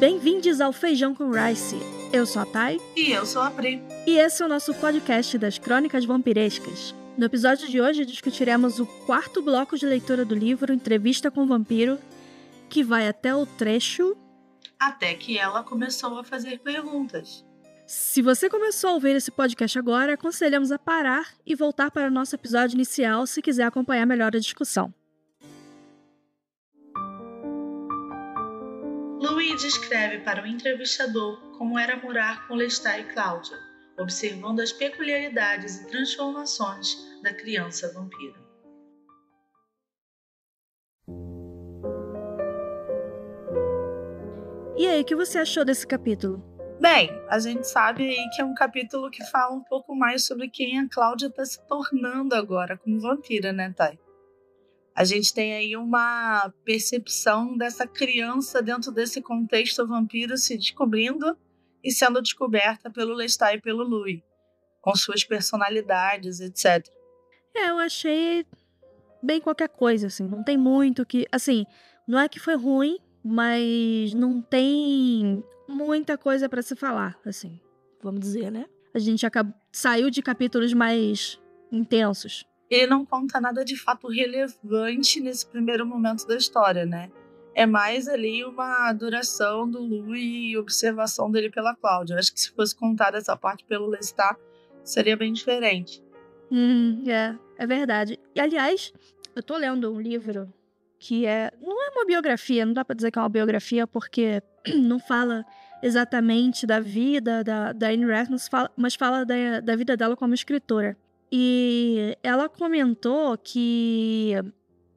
Bem-vindos ao Feijão com Rice. Eu sou a Thay. E eu sou a Pri. E esse é o nosso podcast das Crônicas Vampirescas. No episódio de hoje discutiremos o quarto bloco de leitura do livro Entrevista com o Vampiro, que vai até o trecho... Até que ela começou a fazer perguntas. Se você começou a ouvir esse podcast agora, aconselhamos a parar e voltar para o nosso episódio inicial se quiser acompanhar melhor a discussão. Louis descreve para o entrevistador como era morar com Lestat e Cláudia, observando as peculiaridades e transformações da criança vampira. E aí, o que você achou desse capítulo? Bem, a gente sabe aí que é um capítulo que fala um pouco mais sobre quem a Cláudia está se tornando agora como vampira, né, Thay? A gente tem aí uma percepção dessa criança dentro desse contexto vampiro se descobrindo e sendo descoberta pelo Lestat e pelo Louis, com suas personalidades, etc. Eu achei bem qualquer coisa, assim. Não tem muito que... Assim, não é que foi ruim, mas não tem muita coisa pra se falar, assim. Vamos dizer, né? A gente saiu de capítulos mais intensos. Ele não conta nada de fato relevante nesse primeiro momento da história, né? É mais ali uma duração do Louis e observação dele pela Cláudia. Eu acho que se fosse contada essa parte pelo Lestat, seria bem diferente. É verdade. E, aliás, eu tô lendo um livro que não é uma biografia, não dá pra dizer que é uma biografia, porque não fala exatamente da vida da Ayn Rand, mas fala da vida dela como escritora. E ela comentou que,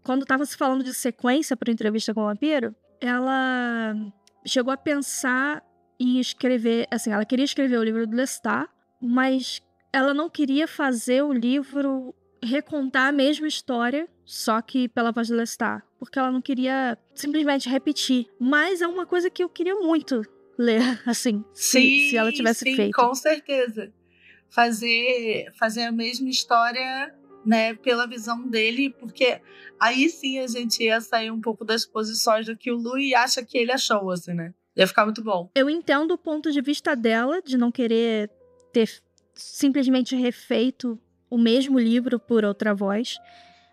quando estava se falando de sequência para Entrevista com o Vampiro, ela chegou a pensar em escrever, assim, ela queria escrever o livro do Lestat, mas ela não queria fazer o livro recontar a mesma história, só que pela voz do Lestat, porque ela não queria simplesmente repetir. Mas é uma coisa que eu queria muito ler, assim, se ela tivesse feito. Sim, com certeza. Fazer a mesma história, né, pela visão dele, porque aí sim a gente ia sair um pouco das posições do que o Louis acha que ele achou, assim, né? Ia ficar muito bom. Eu entendo o ponto de vista dela, de não querer ter simplesmente refeito o mesmo livro por outra voz,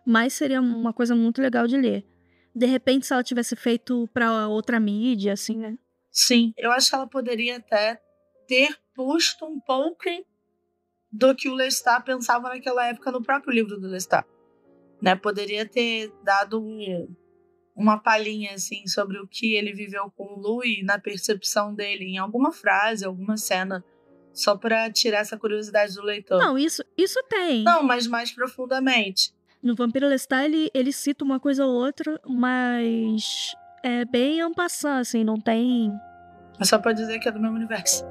mas seria uma coisa muito legal de ler. De repente, se ela tivesse feito pra outra mídia, assim, né? Sim, eu acho que ela poderia até ter posto um pouco do que o Lestat pensava naquela época no próprio livro do Lestat, né? Poderia ter dado uma palhinha assim sobre o que ele viveu com o Louis na percepção dele em alguma frase, alguma cena, só para tirar essa curiosidade do leitor. Não, isso tem. Não, mas mais profundamente. No Vampiro Lestat ele cita uma coisa ou outra, mas é bem en passant, assim, não tem... É só pra dizer que é do mesmo universo.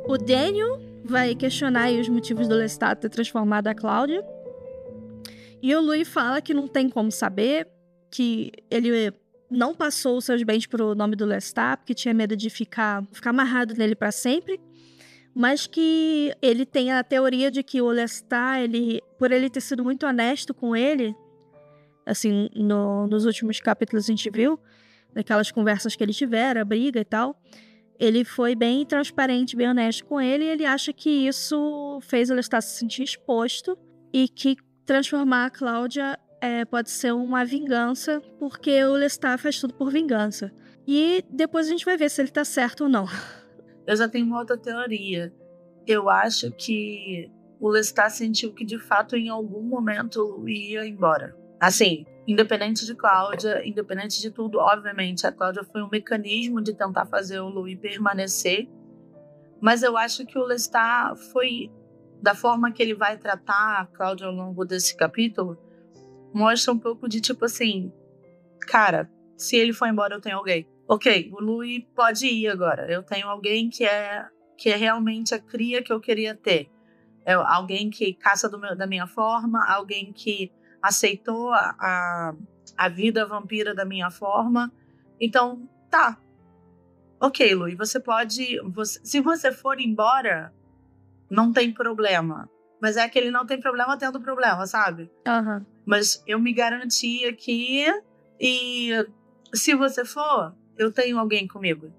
O Daniel vai questionar aí os motivos do Lestat ter transformado a Cláudia. E o Louis fala que não tem como saber, que ele não passou os seus bens pro nome do Lestat, porque tinha medo de ficar amarrado nele para sempre. Mas que ele tem a teoria de que o Lestat, por ele ter sido muito honesto com ele, assim, nos últimos capítulos a gente viu, daquelas conversas que ele tiveram, a briga e tal, ele foi bem transparente, bem honesto com ele, e ele acha que isso fez o Lestat se sentir exposto e que transformar a Cláudia pode ser uma vingança, porque o Lestat faz tudo por vingança. E depois a gente vai ver se ele tá certo ou não. Eu já tenho uma outra teoria. Eu acho que o Lestat sentiu que, de fato, em algum momento o Louis ia embora. Assim, independente de Cláudia, independente de tudo, obviamente, a Cláudia foi um mecanismo de tentar fazer o Louis permanecer. Mas eu acho que o Lestat foi, da forma que ele vai tratar a Cláudia ao longo desse capítulo, mostra um pouco de tipo assim, cara, se ele for embora eu tenho alguém. Ok, o Louis pode ir agora. Eu tenho alguém que é realmente a cria que eu queria ter. É alguém que caça da minha forma, alguém que aceitou a vida vampira da minha forma. Então, tá. Ok, Louis, você pode... se você for embora, não tem problema. Mas é que ele não tem problema tendo problema, sabe? Aham. Mas eu me garanti aqui e se você for, eu tenho alguém comigo.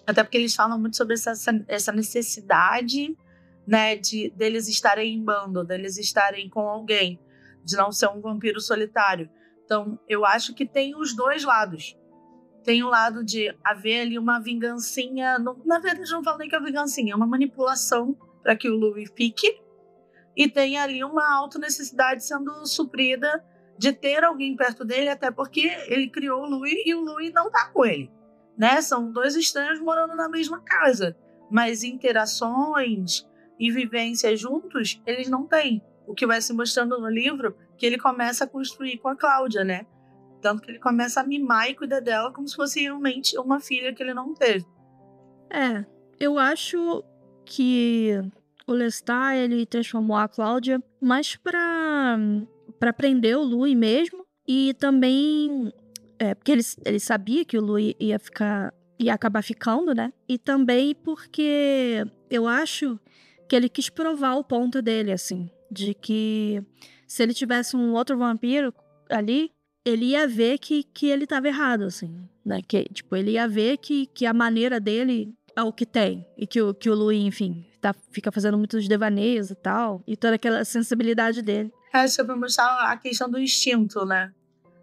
Até porque eles falam muito sobre essa necessidade, né, deles estarem em bando, deles estarem com alguém, de não ser um vampiro solitário. Então, eu acho que tem os dois lados. Tem o lado de haver ali uma vingancinha, na verdade não falo nem que é vingancinha, é uma manipulação para que o Louis fique, e tem ali uma auto-necessidade sendo suprida de ter alguém perto dele, até porque ele criou o Louis e o Louis não tá com ele, né? São dois estranhos morando na mesma casa, mas interações e vivências juntos, eles não têm. O que vai se mostrando no livro, que ele começa a construir com a Cláudia, né? Tanto que ele começa a mimar e cuidar dela como se fosse realmente uma filha que ele não teve. Eu acho que o Lestat, ele transformou a Cláudia mais pra prender o Louis mesmo. E também, porque ele sabia que o Louis ia acabar ficando, né? E também porque eu acho que ele quis provar o ponto dele, assim. De que se ele tivesse um outro vampiro ali, ele ia ver que ele tava errado, assim, né? Que, tipo, ele ia ver que a maneira dele é o que tem. E que o Louis, enfim, fica fazendo muitos devaneios e tal. E toda aquela sensibilidade dele. Isso é pra mostrar a questão do instinto, né?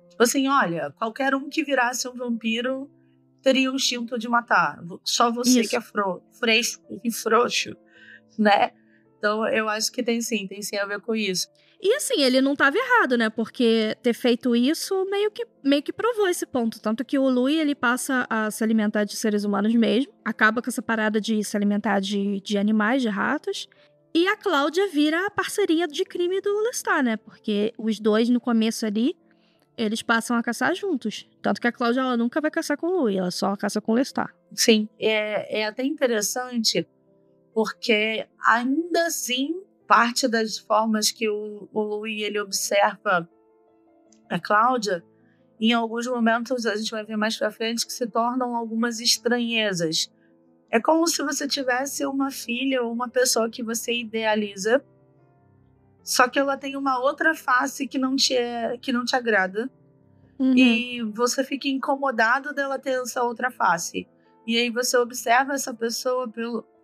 Tipo assim, olha, qualquer um que virasse um vampiro teria o instinto de matar. Só você Isso. que é fresco e frouxo, né? Então, eu acho que tem sim a ver com isso. E assim, ele não estava errado, né? Porque ter feito isso meio que provou esse ponto. Tanto que o Louis, ele passa a se alimentar de seres humanos mesmo. Acaba com essa parada de se alimentar de animais, de ratos. E a Cláudia vira a parceria de crime do Lestat, né? Porque os dois, no começo ali, eles passam a caçar juntos. Tanto que a Cláudia, ela nunca vai caçar com o Louis. Ela só caça com o Lestat. Sim, é até interessante, porque ainda assim, parte das formas que o Louis, ele observa a Cláudia, em alguns momentos, a gente vai ver mais pra frente, que se tornam algumas estranhezas. É como se você tivesse uma filha ou uma pessoa que você idealiza, só que ela tem uma outra face que não te agrada. Uhum. E você fica incomodado dela ter essa outra face. E aí você observa essa pessoa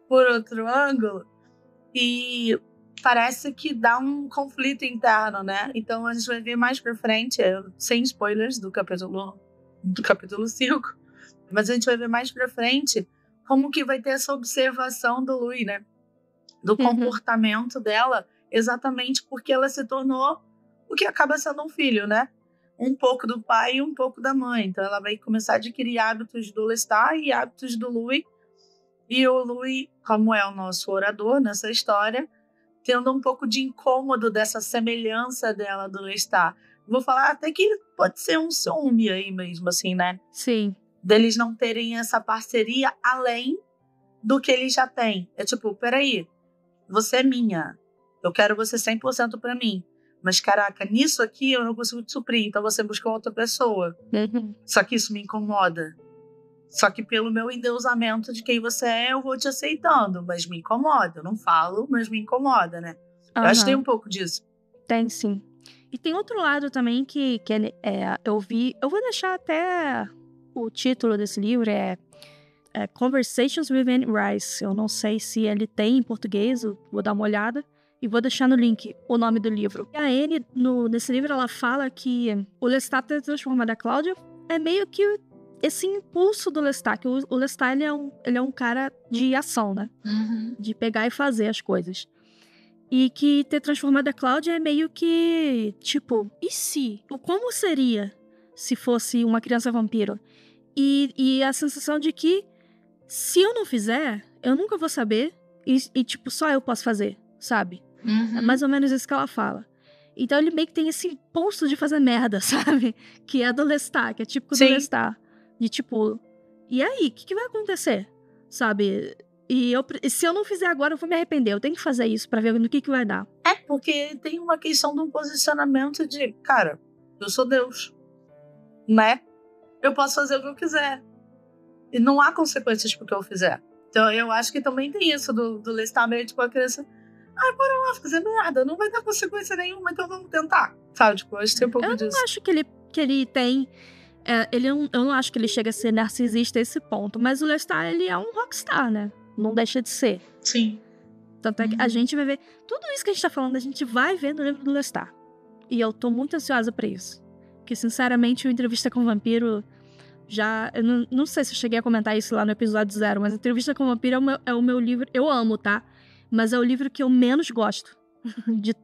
por outro ângulo e parece que dá um conflito interno, né? Então a gente vai ver mais pra frente, sem spoilers do capítulo 5, mas a gente vai ver mais pra frente como que vai ter essa observação do Louis, né? Do comportamento dela, exatamente porque ela se tornou o que acaba sendo um filho, né? Um pouco do pai e um pouco da mãe. Então ela vai começar a adquirir hábitos do Lestat e hábitos do Louis. E o Louis, como é o nosso orador nessa história, tendo um pouco de incômodo dessa semelhança dela do Lestat. Vou falar até que pode ser um ciúme aí mesmo, assim, né? Sim. Deles não terem essa parceria além do que eles já têm. É tipo, peraí, você é minha. Eu quero você 100% pra mim. Mas, caraca, nisso aqui eu não consigo te suprir, então você busca outra pessoa. Só que isso me incomoda. Só que pelo meu endeusamento de quem você é, eu vou te aceitando, mas me incomoda. Eu não falo, mas me incomoda, né? Eu acho que tem um pouco disso. Tem, sim. E tem outro lado também que eu vi... Eu vou deixar até o título desse livro, Conversations with Anne Rice. Eu não sei se ele tem em português, eu vou dar uma olhada. E vou deixar no link o nome do livro. E a Anne, nesse livro, ela fala que o Lestat ter transformado a Cláudia é meio que esse impulso do Lestat. Que o Lestat, ele é um cara de ação, né? De pegar e fazer as coisas. E que ter transformado a Cláudia é meio que, tipo, e se? Como seria se fosse uma criança vampiro? E a sensação de que, se eu não fizer, eu nunca vou saber. E tipo, só eu posso fazer, sabe? É mais ou menos isso que ela fala. Então ele meio que tem esse impulso de fazer merda, sabe? Que é do Lestat, que é típico do Lestat. De tipo, e aí? O que vai acontecer? Sabe? E se eu não fizer agora, eu vou me arrepender. Eu tenho que fazer isso pra ver no que vai dar. Porque tem uma questão de um posicionamento de, cara, eu sou Deus, né? Eu posso fazer o que eu quiser. E não há consequências pro que eu fizer. Então eu acho que também tem isso do Lestat meio tipo a criança... bora lá fazer merda, não vai dar consequência nenhuma, então vamos tentar. Sabe, tipo, eu acho que tem um pouco disso. Eu não acho que ele tem... eu não acho que ele chega a ser narcisista a esse ponto, mas o Lestat, ele é um rockstar, né? Não deixa de ser. Sim. Tanto é que a gente vai ver... Tudo isso que a gente tá falando, a gente vai ver no livro do Lestat. E eu tô muito ansiosa pra isso. Porque, sinceramente, o Entrevista com o Vampiro... Eu não sei se eu cheguei a comentar isso lá no episódio 0, mas Entrevista com o Vampiro é o meu livro... Eu amo, tá? Mas é o livro que eu menos gosto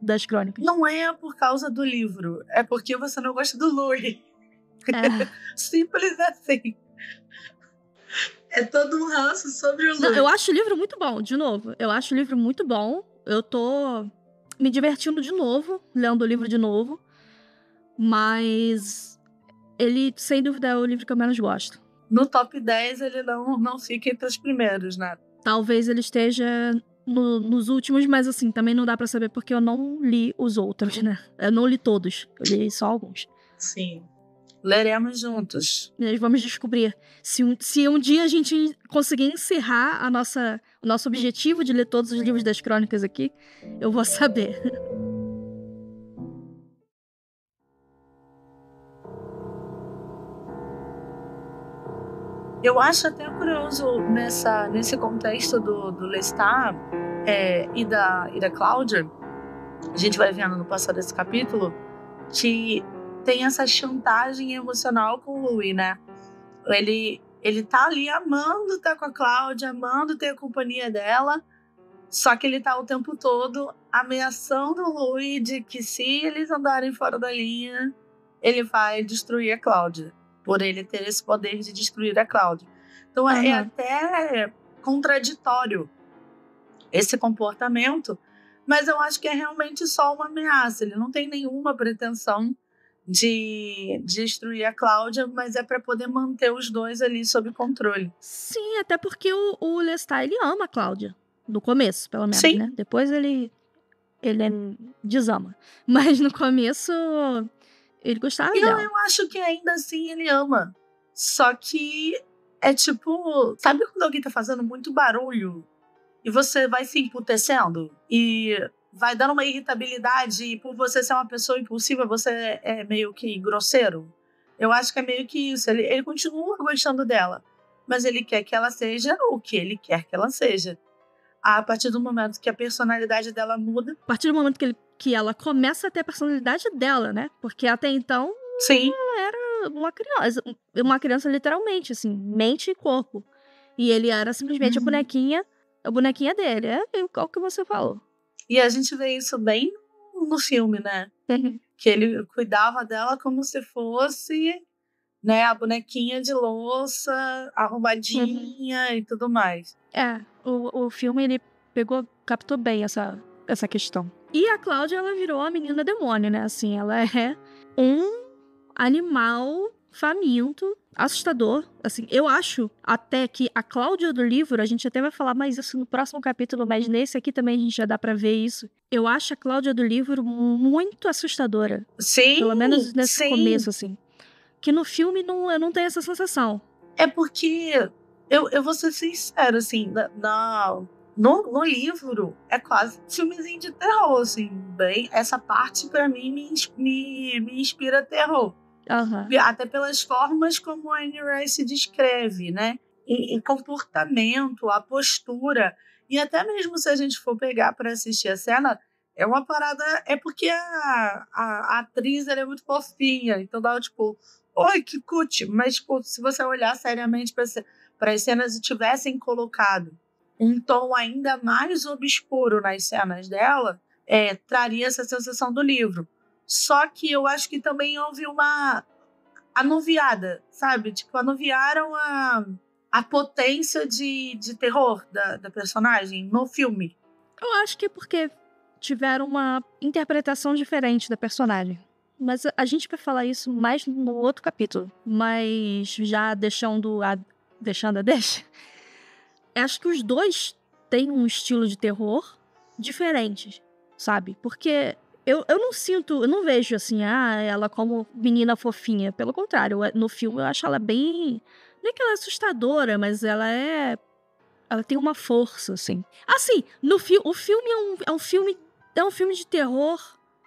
das crônicas. Não é por causa do livro. É porque você não gosta do Louis. Simples assim. É todo um ranço sobre o Louis. Não, eu acho o livro muito bom, de novo. Eu acho o livro muito bom. Eu tô me divertindo de novo, lendo o livro de novo. Mas ele, sem dúvida, é o livro que eu menos gosto. No top 10, ele não fica entre os primeiros, né? Talvez ele esteja nos últimos, mas assim, também não dá pra saber porque eu não li os outros, né? Eu não li todos, eu li só alguns. Sim. Leremos juntos. E aí vamos descobrir se um dia a gente conseguir encerrar o nosso objetivo de ler todos os livros das crônicas aqui, eu vou saber. Eu acho até curioso nesse contexto do Lestat e da Cláudia, a gente vai vendo no passado desse capítulo, que tem essa chantagem emocional com o Louis, né? Ele tá ali amando estar com a Cláudia, amando ter a companhia dela, só que ele tá o tempo todo ameaçando o Louis de que se eles andarem fora da linha, ele vai destruir a Cláudia, por ele ter esse poder de destruir a Cláudia. Então é até contraditório esse comportamento, mas eu acho que é realmente só uma ameaça. Ele não tem nenhuma pretensão de destruir a Cláudia, mas é para poder manter os dois ali sob controle. Sim, até porque o Lestat, ele ama a Cláudia. No começo, pelo menos, Sim. né? Depois ele desama. Mas no começo, ele gostava dela. Eu acho que ainda assim ele ama. Só que é tipo... Sabe quando alguém tá fazendo muito barulho e você vai se emputecendo? E vai dando uma irritabilidade e por você ser uma pessoa impulsiva, você é meio que grosseiro? Eu acho que é meio que isso. Ele continua gostando dela, mas ele quer que ela seja o que ele quer que ela seja. A partir do momento que a personalidade dela muda... A partir do momento que ela começa a ter a personalidade dela, né? Porque até então... Sim. Ela era uma criança literalmente, assim, mente e corpo. E ele era simplesmente a bonequinha dele. É o que você falou. E a gente vê isso bem no filme, né? Que ele cuidava dela como se fosse, né, a bonequinha de louça, arrumadinha e tudo mais. O filme, ele captou bem essa questão. E a Cláudia, ela virou a menina demônio, né? Assim, ela é um animal faminto, assustador. Assim, eu acho até que a Cláudia do livro, a gente até vai falar mais isso no próximo capítulo, mas nesse aqui também a gente já dá pra ver isso. Eu acho a Cláudia do livro muito assustadora. Sim, pelo menos nesse começo, assim. Que no filme eu não tenho essa sensação. É porque, eu vou ser sincera, assim, no livro é quase um filmezinho de terror, assim, bem, essa parte pra mim me inspira terror. Até pelas formas como a Anne Rice descreve, né? E comportamento, a postura. E até mesmo se a gente for pegar para assistir a cena, é uma parada... É porque a atriz ela é muito fofinha. Então dá tipo... Oi, que cutie. Mas tipo, se você olhar seriamente para as cenas e tivessem colocado um tom ainda mais obscuro nas cenas dela, traria essa sensação do livro. Só que eu acho que também houve uma anuviada, sabe? Tipo, anuviaram a potência de terror da personagem no filme. Eu acho que é porque tiveram uma interpretação diferente da personagem. Mas a gente vai falar isso mais no outro capítulo. Mas já deixando a deixa. Acho que os dois têm um estilo de terror diferente, sabe? Porque eu não vejo assim, ela como menina fofinha. Pelo contrário, no filme eu acho ela bem... Não é que ela é assustadora, mas ela tem uma força, assim. Assim, o filme é um filme de terror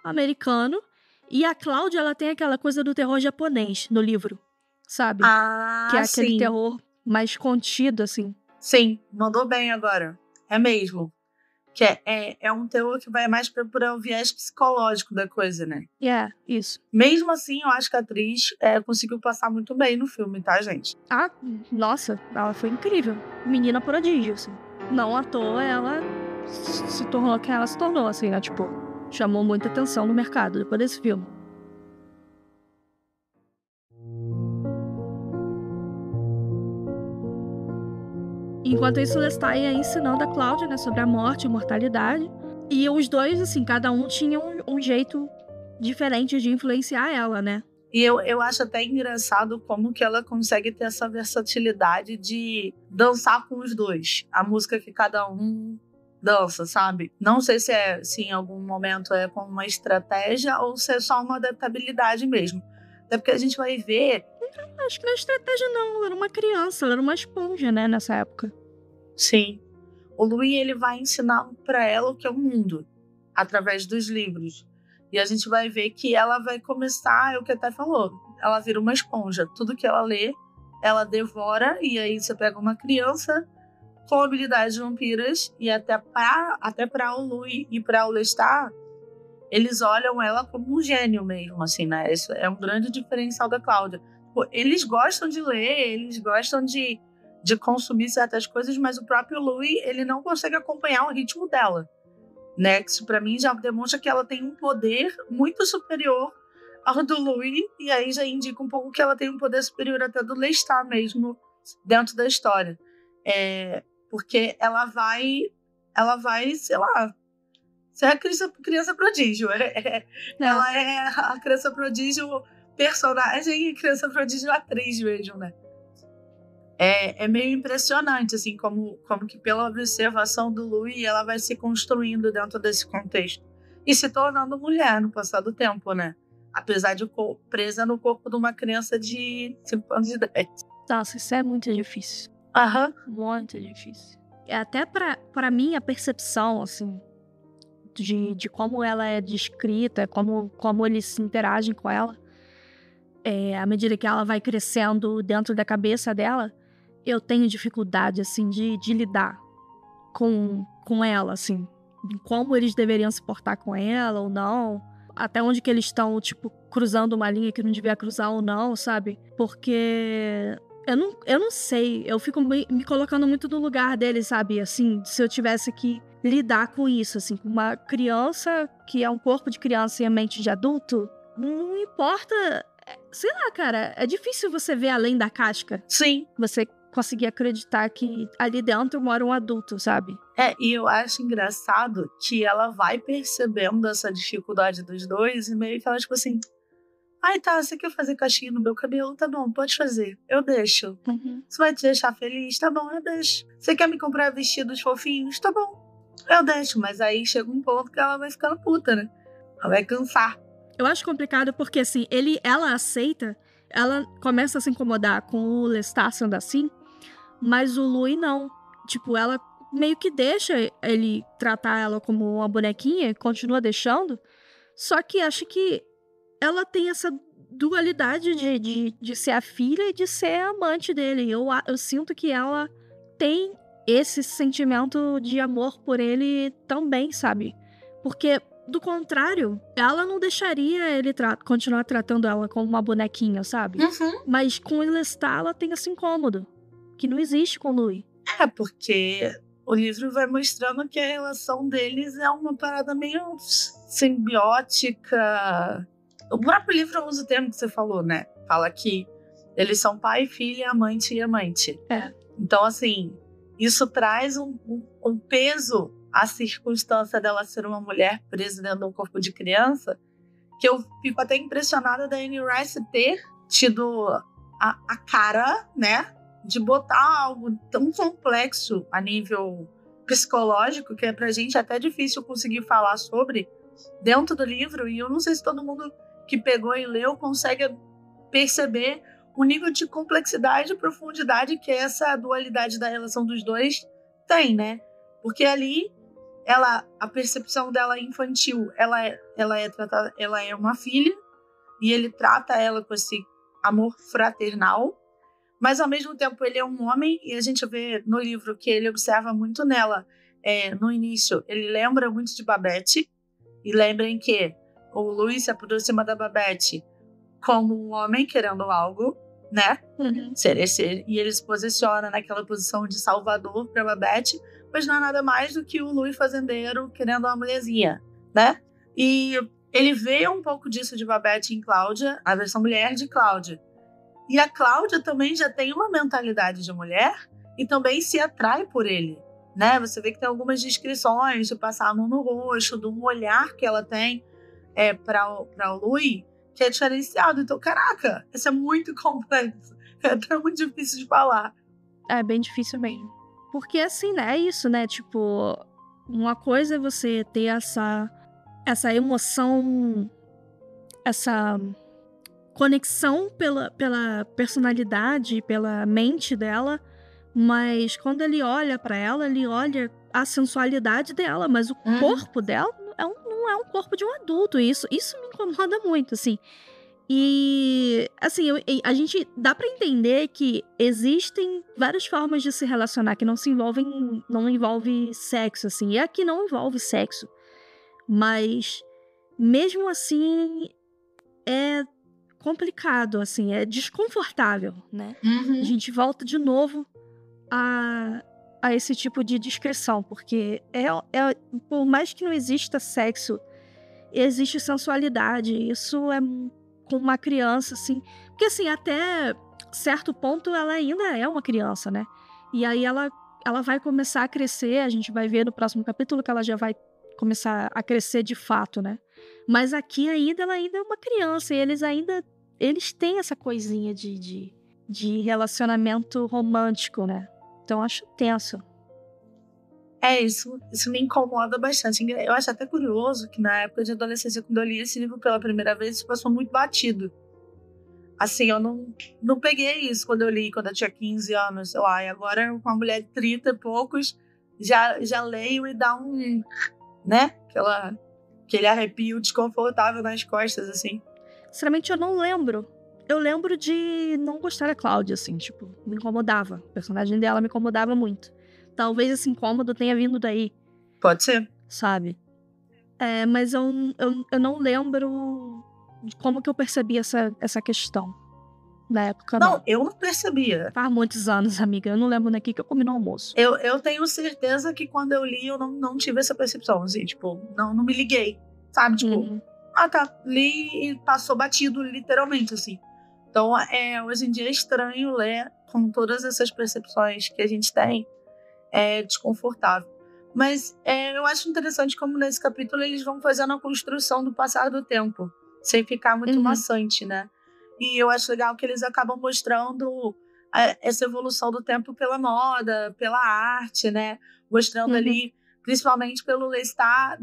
americano E a Cláudia, ela tem aquela coisa do terror japonês no livro, sabe? Que é aquele sim. terror mais contido, assim. Sim, mandou bem agora. É mesmo. Que é um terror que vai mais para o viés psicológico da coisa, né? Isso. Mesmo assim, eu acho que a atriz conseguiu passar muito bem no filme, tá, gente? Ah, nossa, ela foi incrível. Menina prodígio, assim. Não à toa, ela se tornou quem ela se tornou, assim, né? Tipo, chamou muita atenção no mercado depois desse filme. Enquanto isso, Lestat ia ensinando a Cláudia, né, sobre a morte e imortalidade. E os dois, assim, cada um tinha um jeito diferente de influenciar ela, né? E eu acho até engraçado como que ela consegue ter essa versatilidade de dançar com os dois. A música que cada um dança, sabe? Não sei se em algum momento é com uma estratégia ou se é só uma adaptabilidade mesmo. Até porque a gente vai ver... Acho que não é estratégia, não. Ela era uma criança, ela era uma esponja, né, nessa época. Sim. O Louis, ele vai ensinar para ela o que é o mundo, através dos livros. E a gente vai ver que ela vai começar, é o que até falou, ela vira uma esponja. Tudo que ela lê, ela devora, e aí você pega uma criança com habilidades vampiras, e até para o Louis e para o Lestat, eles olham ela como um gênio mesmo, assim, né? Isso é um grande diferencial da Cláudia. Pô, eles gostam de ler, eles gostam de consumir certas coisas, mas o próprio Louis, ele não consegue acompanhar o ritmo dela. Né? Isso para mim já demonstra que ela tem um poder muito superior ao do Louis, e aí já indica um pouco que ela tem um poder superior até do Lestat mesmo dentro da história. Porque ela vai, sei lá, ser a criança prodígio. Ela é a criança prodígio personagem e criança prodígio atriz mesmo, né? É meio impressionante, assim, como que pela observação do Louis, ela vai se construindo dentro desse contexto. E se tornando mulher no passar do tempo, né? Apesar de presa no corpo de uma criança de 5 anos de idade. Nossa, isso é muito difícil. Aham. Muito difícil. Até pra mim, a percepção, assim, de como ela é descrita, como eles se interagem com ela, à medida que ela vai crescendo dentro da cabeça dela, eu tenho dificuldade, assim, de lidar com ela, assim. Como eles deveriam se portar com ela ou não. Até onde que eles estão, tipo, cruzando uma linha que não devia cruzar ou não, sabe? Porque eu não sei. Eu fico me colocando muito no lugar deles, sabe? Assim, se eu tivesse que lidar com isso, assim. Com uma criança que é um corpo de criança e a mente de adulto, não importa... Sei lá, cara, é difícil você ver além da casca. Sim. Você conseguir acreditar que ali dentro mora um adulto, sabe? E eu acho engraçado que ela vai percebendo essa dificuldade dos dois e meio que ela, tipo assim... Ai, tá, você quer fazer caixinha no meu cabelo? Tá bom, pode fazer. Eu deixo. Uhum. Você vai te deixar feliz? Tá bom, eu deixo. Você quer me comprar vestidos fofinhos? Tá bom, eu deixo. Mas aí chega um ponto que ela vai ficando puta, né? Ela vai cansar. Eu acho complicado porque, assim, ela aceita, ela começa a se incomodar com o Lestat sendo assim, mas o Louis não. Tipo, ela meio que deixa ele tratar ela como uma bonequinha, continua deixando, só que acha que ela tem essa dualidade de ser a filha e de ser a amante dele. Eu sinto que ela tem esse sentimento de amor por ele também, sabe? Porque... Do contrário, ela não deixaria ele continuar tratando ela como uma bonequinha, sabe? Uhum. Mas com o Lestat, ela tem esse incômodo, que não existe com o Louis. Porque o livro vai mostrando que a relação deles é uma parada meio simbiótica. O próprio livro usa o termo que você falou, né? Fala que eles são pai, filha, amante e amante. Então, assim, isso traz um peso... a circunstância dela ser uma mulher presa dentro de um corpo de criança, que eu fico até impressionada da Anne Rice ter tido a cara, né, de botar algo tão complexo a nível psicológico, que é pra gente até difícil conseguir falar sobre dentro do livro, e eu não sei se todo mundo que pegou e leu consegue perceber o nível de complexidade e profundidade que essa dualidade da relação dos dois tem, né? Porque ali a percepção dela é infantil. Ela é tratada, ela é uma filha e ele trata ela com esse amor fraternal, mas ao mesmo tempo ele é um homem e a gente vê no livro que ele observa muito nela. No início, ele lembra muito de Babette, e lembrem que o Louis se aproxima da Babette como um homem querendo algo, né? Uhum. E ele se posiciona naquela posição de salvador para Babette, mas não é nada mais do que o Louis fazendeiro querendo uma mulherzinha, né? E ele vê um pouco disso de Babette em Cláudia, a versão mulher de Cláudia. E a Cláudia também já tem uma mentalidade de mulher e também se atrai por ele, né? Você vê que tem algumas descrições de passar a mão no rosto, de um olhar que ela tem para o Louis, que é diferenciado. Então, caraca, isso é muito complexo. É até muito difícil de falar. É bem difícil mesmo. Porque assim, né? É isso, né? Tipo, uma coisa é você ter essa emoção, essa conexão pela personalidade, pela mente dela, mas quando ele olha pra ela, ele olha a sensualidade dela, mas o corpo dela não é um corpo de um adulto. Isso me incomoda muito, assim. E, assim, a gente dá pra entender que existem várias formas de se relacionar que não envolve sexo, assim. E aqui não envolve sexo. Mas, mesmo assim, é complicado, assim, é desconfortável, né? A gente volta de novo a esse tipo de descrição, porque por mais que não exista sexo, existe sensualidade. Isso é com uma criança, assim. Porque, assim, até certo ponto ela ainda é uma criança, né? E aí ela vai começar a crescer, a gente vai ver no próximo capítulo que ela já vai começar a crescer de fato, né? Mas aqui ela ainda é uma criança e eles têm essa coisinha de relacionamento romântico, né? Então acho tenso. Isso me incomoda bastante. Eu acho até curioso que na época de adolescência, quando eu li esse livro pela primeira vez, isso passou muito batido. Assim, eu não peguei isso quando eu li, quando eu tinha 15 anos, sei lá. E agora, com uma mulher de 30 e poucos, já leio e dá um, né? Aquele arrepio desconfortável nas costas, assim. Sinceramente, eu não lembro. Eu lembro de não gostar da Cláudia, assim, tipo, me incomodava. O personagem dela me incomodava muito. Talvez esse incômodo tenha vindo daí. Pode ser. Sabe? Mas eu não lembro de como que eu percebi essa questão. Na época, não. Não, eu não percebia. Faz muitos anos, amiga. Eu não lembro nem o que eu comi no almoço. Eu tenho certeza que quando eu li, eu não tive essa percepção, assim, tipo, não me liguei, sabe? Tipo, tá, li e passou batido, literalmente, assim. Então, hoje em dia é estranho ler com todas essas percepções que a gente tem. É desconfortável. Mas eu acho interessante como nesse capítulo eles vão fazendo a construção do passar do tempo, sem ficar muito maçante, né? E eu acho legal que eles acabam mostrando essa evolução do tempo pela moda, pela arte, né? Mostrando ali, principalmente pelo Lestat,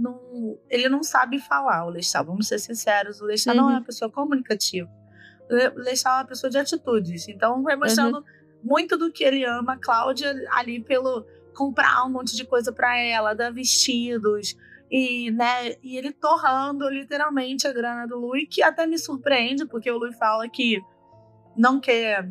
ele não sabe falar, o Lestat, vamos ser sinceros, o Lestat não é uma pessoa comunicativa. O Lestat é uma pessoa de atitudes. Então vai mostrando muito do que ele ama a Cláudia ali pelo comprar um monte de coisa para ela, dar vestidos e, né, e ele torrando literalmente a grana do Louis, que até me surpreende, porque o Louis fala que não quer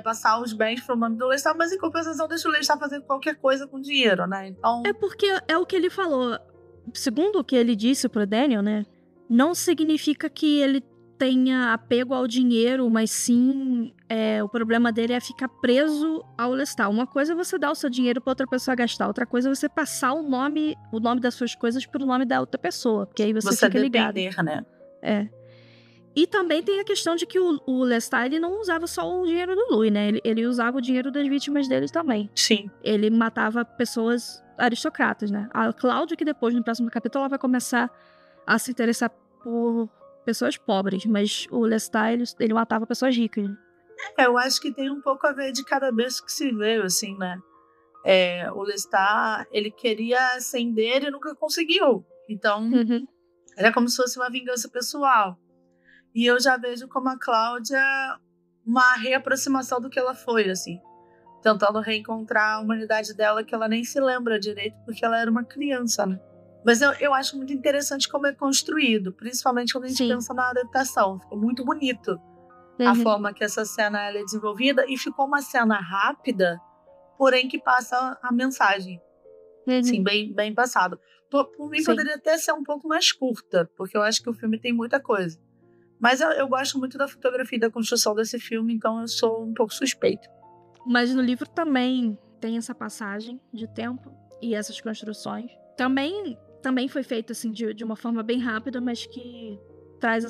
passar os bens pro nome do Lestat, mas em compensação deixa o Lestat fazer qualquer coisa com dinheiro, né? Então é porque é o que ele falou. Segundo o que ele disse pro Daniel, né? Não significa que ele tenha apego ao dinheiro, mas sim o problema dele é ficar preso ao Lestat. Uma coisa é você dar o seu dinheiro para outra pessoa gastar, outra coisa é você passar o nome das suas coisas pro nome da outra pessoa, porque aí você fica ligado. Depender, né? E também tem a questão de que o Lestat, ele não usava só o dinheiro do Louis, né? Ele usava o dinheiro das vítimas dele também. Sim. Ele matava pessoas aristocratas, né? A Cláudia, que depois, no próximo capítulo, ela vai começar a se interessar por pessoas pobres, mas o Lestat, ele matava pessoas ricas. Eu acho que tem um pouco a ver de cada beijo que se veio, assim, né? O Lestat, ele queria ascender e nunca conseguiu. Então, era como se fosse uma vingança pessoal. E eu já vejo como a Cláudia uma reaproximação do que ela foi, assim. tentando reencontrar a humanidade dela, que ela nem se lembra direito, porque ela era uma criança, né? Mas eu acho muito interessante como é construído, principalmente quando a gente pensa na adaptação. Ficou muito bonito a forma que essa cena ela é desenvolvida, e ficou uma cena rápida, porém que passa a mensagem. Sim, bem passado. Por mim, poderia até ser um pouco mais curta, porque eu acho que o filme tem muita coisa. Mas eu gosto muito da fotografia e da construção desse filme, então eu sou um pouco suspeito. Mas no livro também tem essa passagem de tempo e essas construções. Também foi feito assim, de uma forma bem rápida, mas que traz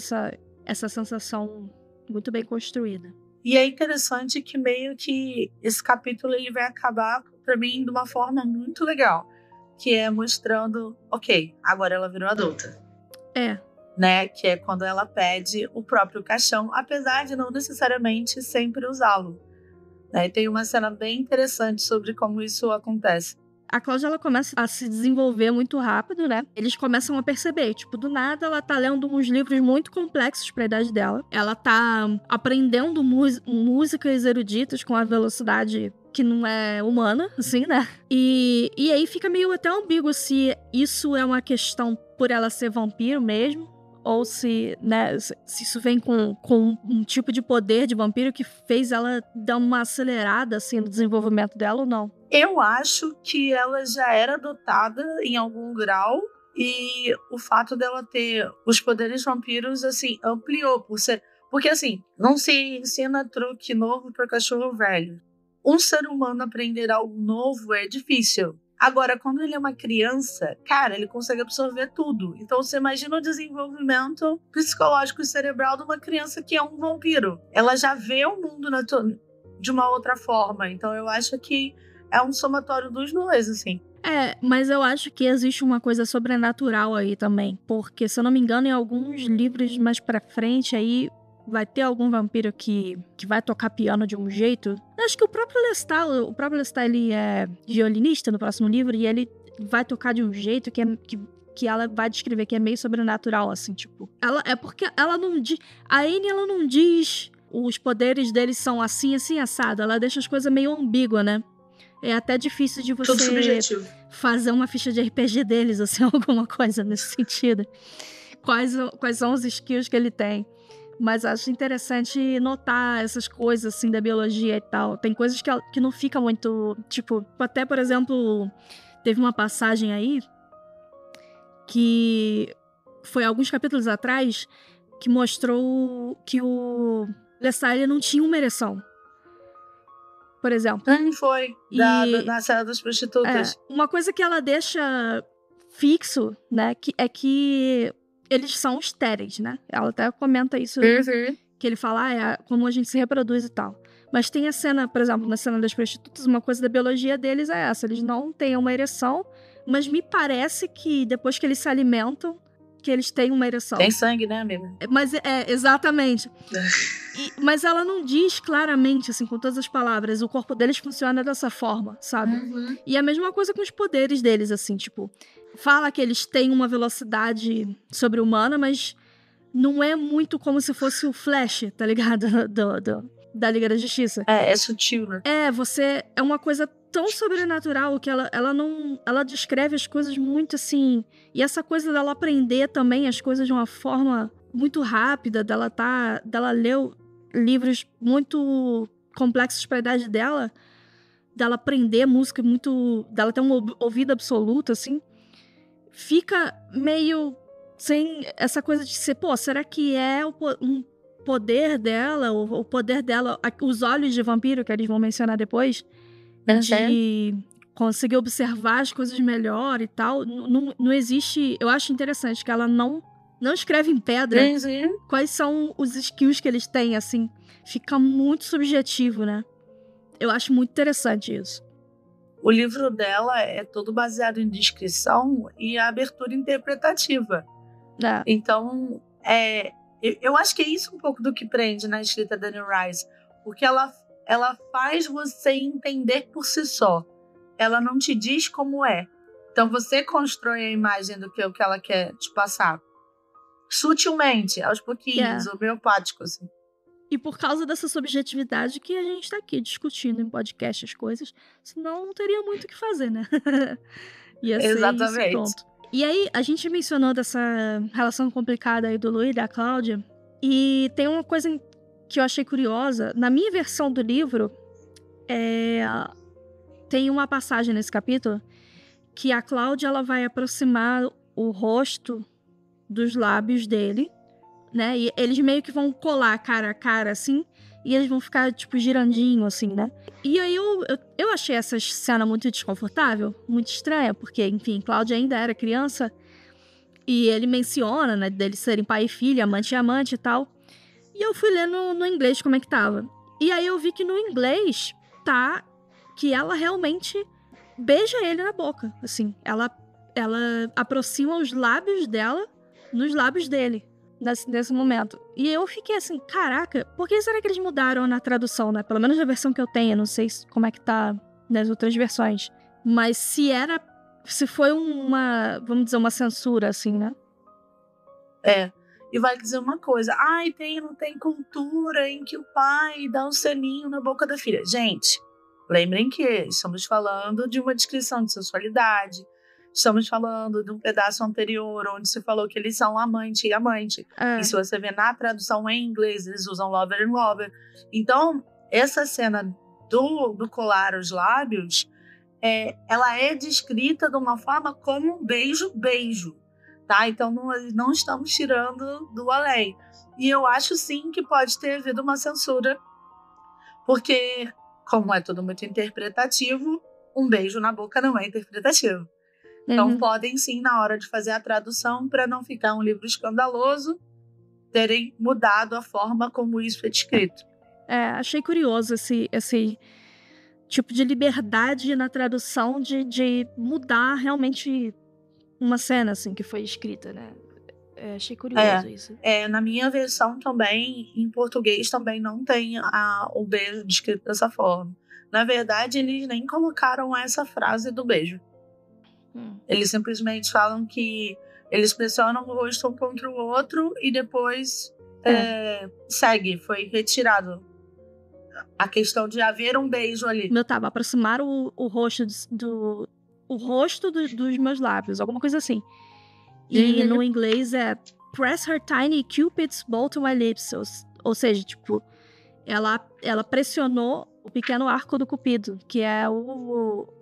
essa sensação muito bem construída. E é interessante que meio que esse capítulo ele vai acabar, pra mim, de uma forma muito legal. Que é mostrando, ok, agora ela virou adulta. Né? Que é quando ela pede o próprio caixão, apesar de não necessariamente sempre usá-lo. Né? E tem uma cena bem interessante sobre como isso acontece. A Cláudia, ela começa a se desenvolver muito rápido, né? Eles começam a perceber, tipo, do nada ela tá lendo uns livros muito complexos pra idade dela. Ela tá aprendendo músicas eruditas com a velocidade que não é humana, assim, né? E aí fica meio até ambíguo se isso é uma questão por ela ser vampiro mesmo, ou se, né, se isso vem com um tipo de poder de vampiro que fez ela dar uma acelerada, assim, no desenvolvimento dela ou não. Eu acho que ela já era dotada em algum grau, e o fato dela ter os poderes vampiros, assim, ampliou por ser... Porque, assim, não se ensina truque novo para cachorro velho. Um ser humano aprender algo novo é difícil. Agora, quando ele é uma criança, cara, ele consegue absorver tudo. Então, você imagina o desenvolvimento psicológico e cerebral de uma criança que é um vampiro. Ela já vê o mundo de uma outra forma. Então, eu acho que é um somatório dos dois, assim. Mas eu acho que existe uma coisa sobrenatural aí também. Porque, se eu não me engano, em alguns livros mais pra frente aí, vai ter algum vampiro que vai tocar piano de um jeito. Eu acho que o próprio Lestat, ele é violinista no próximo livro, e ele vai tocar de um jeito que ela vai descrever que é meio sobrenatural, assim, tipo. É porque ela não diz... A Anne, ela não diz os poderes deles são assim, assim, assado. Ela deixa as coisas meio ambíguas, né? É até difícil de você fazer uma ficha de RPG deles, assim, alguma coisa nesse sentido. Quais são os skills que ele tem. Mas acho interessante notar essas coisas, assim, da biologia e tal. Tem coisas que não fica muito... Tipo, até, por exemplo, teve uma passagem aí que foi alguns capítulos atrás que mostrou que o Lestat, ele não tinha uma ereção. Por exemplo. Foi. Na cena das prostitutas. Uma coisa que ela deixa fixo, né, é que eles são estéreis, né? Ela até comenta isso, que ele fala, como a gente se reproduz e tal. Mas tem a cena, por exemplo, na cena das prostitutas, uma coisa da biologia deles é essa. Eles não têm uma ereção, mas me parece que depois que eles se alimentam, que eles têm uma ereção. Tem sangue, né, amiga? Mas exatamente. Mas ela não diz claramente, assim, com todas as palavras, o corpo deles funciona dessa forma, sabe? E a mesma coisa com os poderes deles, assim, tipo... Fala que eles têm uma velocidade sobre-humana, mas não é muito como se fosse o Flash, tá ligado? Da Liga da Justiça. É sutil, né? É uma coisa tão sobrenatural que ela descreve as coisas muito assim. E essa coisa dela aprender também as coisas de uma forma muito rápida, dela ler livros muito complexos pra idade dela aprender música muito... dela ter um ouvido absoluto, assim. Fica meio sem essa coisa de ser, será que é um poder dela, o poder dela, os olhos de vampiro, que eles vão mencionar depois, de conseguir observar as coisas melhor e tal. Não existe... Eu acho interessante que ela não escreve em pedra quais são os skills que eles têm, assim. Fica muito subjetivo, né? Eu acho muito interessante isso. O livro dela é todo baseado em descrição e a abertura interpretativa. Então, eu acho que é isso um pouco do que prende na escrita da Anne Rice. Porque ela faz você entender por si só. Ela não te diz como é. Então, você constrói a imagem do que ela quer te passar. Sutilmente, aos pouquinhos, homeopático, assim. E por causa dessa subjetividade que a gente tá aqui discutindo em podcast as coisas, senão não teria muito o que fazer, né? Ia ser isso, Exatamente. pronto. E aí, a gente mencionou dessa relação complicada aí do Lu e da Cláudia, e tem uma coisa que eu achei curiosa. Na minha versão do livro, tem uma passagem nesse capítulo que a Cláudia ela vai aproximar o rosto dos lábios dele, né? E eles meio que vão colar cara a cara, assim, e eles vão ficar, tipo, girandinho, assim, né? E aí eu achei essa cena muito desconfortável, muito estranha, porque, enfim, Cláudia ainda era criança, e ele menciona, né, deles serem pai e filha, amante e amante e tal. E eu fui ler no inglês como é que tava. E aí eu vi que no inglês tá que ela realmente beija ele na boca, assim. Ela aproxima os lábios dela nos lábios dele, nesse momento. E eu fiquei assim, caraca, por que será que eles mudaram na tradução, né? Pelo menos na versão que eu tenho, não sei como é que tá nas outras versões. Mas se foi vamos dizer, uma censura, assim, né? E vai dizer uma coisa, não tem cultura em que o pai dá um selinho na boca da filha. Gente, lembrem que estamos falando de uma descrição de sensualidade, estamos falando de um pedaço anterior onde se falou que eles são amante e amante. E se você vê na tradução em inglês, eles usam lover and lover. Então, essa cena do colar os lábios, ela é descrita de uma forma como um beijo. Tá? Então, não estamos tirando do além. E eu acho, sim, que pode ter havido uma censura, porque, como é tudo muito interpretativo, um beijo na boca não é interpretativo. Então, podem, sim, na hora de fazer a tradução, para não ficar um livro escandaloso, terem mudado a forma como isso é descrito. Achei curioso esse tipo de liberdade na tradução de mudar realmente uma cena, assim, que foi escrita, né? Achei curioso isso. Na minha versão também, em português, também não tem o beijo descrito dessa forma. Na verdade, eles nem colocaram essa frase do beijo. Eles simplesmente falam que eles pressionam o rosto um contra o outro e depois segue, foi retirado a questão de haver um beijo ali. Aproximar o rosto dos meus lábios, alguma coisa assim. E no inglês press her tiny cupid's bow to my lips. Ou seja, tipo, ela pressionou o pequeno arco do cupido, que é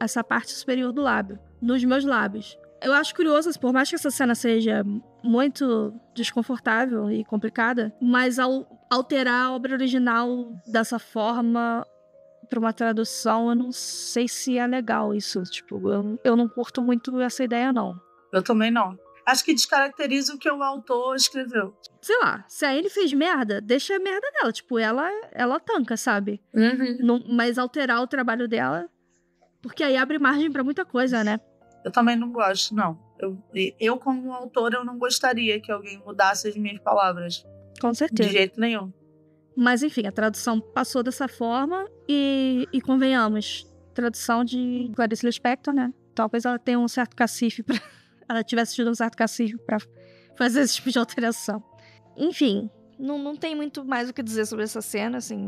essa parte superior do lábio, nos meus lábios. Eu acho curioso, por mais que essa cena seja muito desconfortável e complicada, mas ao alterar a obra original dessa forma para uma tradução, eu não sei se é legal isso. Tipo, eu não curto muito essa ideia, não. Eu também não. Acho que descaracteriza o que o autor escreveu. Sei lá, se a Anne fez merda, deixa a merda dela. Tipo, ela tanca, sabe? Não, mas alterar o trabalho dela, porque aí abre margem pra muita coisa, né? Eu também não gosto, não. Eu como autor, eu não gostaria que alguém mudasse as minhas palavras. Com certeza. De jeito nenhum. Mas, enfim, a tradução passou dessa forma e convenhamos, tradução de Clarice Lispector, né? Talvez ela tenha um certo cacife pra... ela tivesse tido um certo cacife pra fazer esse tipo de alteração. Enfim, não tem muito mais o que dizer sobre essa cena, assim,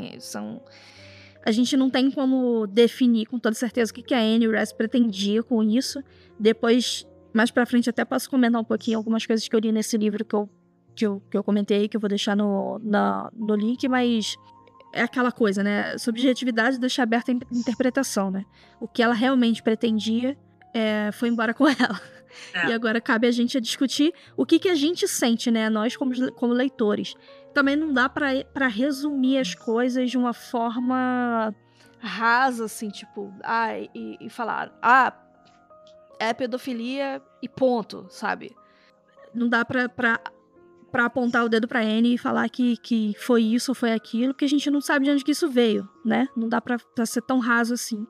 a gente não tem como definir com toda certeza o que a Anne Rice pretendia com isso. Depois, mais pra frente, até posso comentar um pouquinho algumas coisas que eu li nesse livro que eu comentei, que eu vou deixar no link, mas é aquela coisa, né? Subjetividade deixa aberta a interpretação, né? O que ela realmente pretendia foi embora com ela. E agora cabe a gente a discutir o que a gente sente, né? Nós como leitores. Também não dá pra resumir as coisas de uma forma rasa, assim, tipo... e falar... é pedofilia e ponto, sabe? Não dá pra apontar o dedo pra Anne e falar que foi isso ou foi aquilo, porque a gente não sabe de onde que isso veio, né? Não dá pra ser tão raso assim.